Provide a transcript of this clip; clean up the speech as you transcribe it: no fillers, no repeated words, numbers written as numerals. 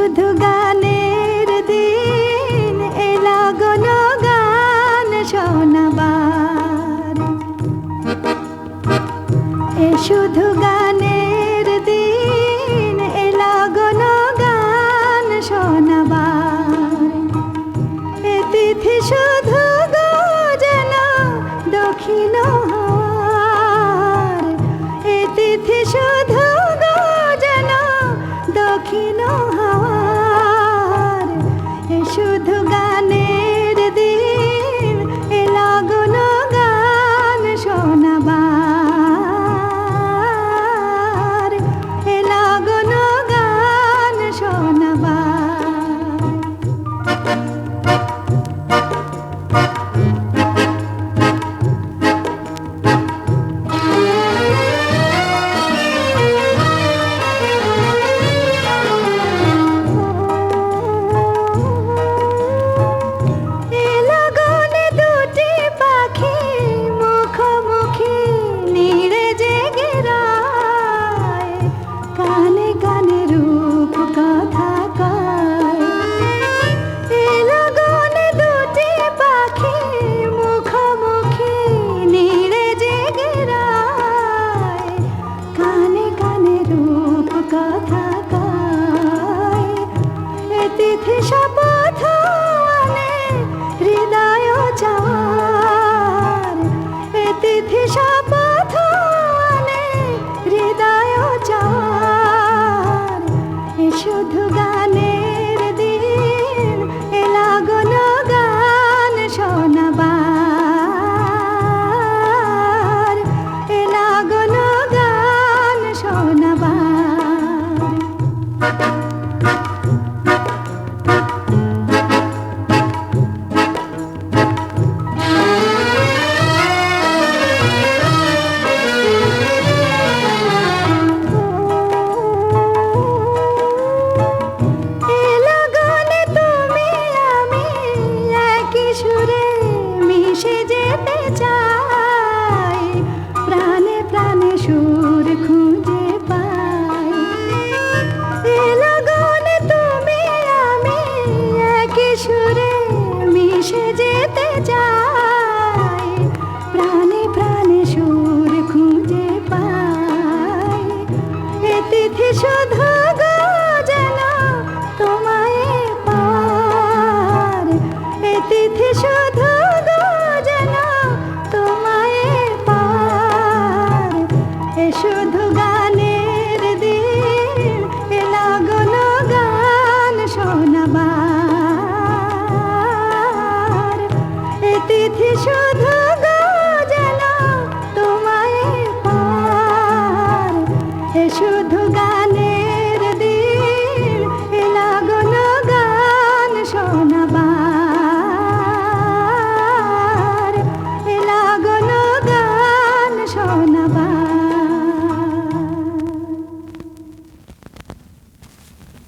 শুধু গানের দিন, এ লগন গান শোনাবার। এ শুধু গানের দিন, এ লগন গান শোনাবার। এ তিথি শুধু গো যেন দক্ষিণ হাওয়ার। এ তিথি শুধু গো যেন দক্ষিণ হাওয়ার। এ শুধু গানের দিন, এ লগন গান শোনাবার। এ লগন গান শোনাবার। এ লগনে দুটি পাখি মুখোমুখি নীড়ে জেগে রয়, গানে গানে রূপ কথা কয়। এ লগনে দুটি পাখি মুখোমুখি নীড়ে জেগে রয়, গানে গানে রূপ কথা কয়। এ তিথি শপথ আনে হৃদয় চাওয়ার। এ তিথি শপথ আনে হৃদয় চাওয়ার। এ শুধু গান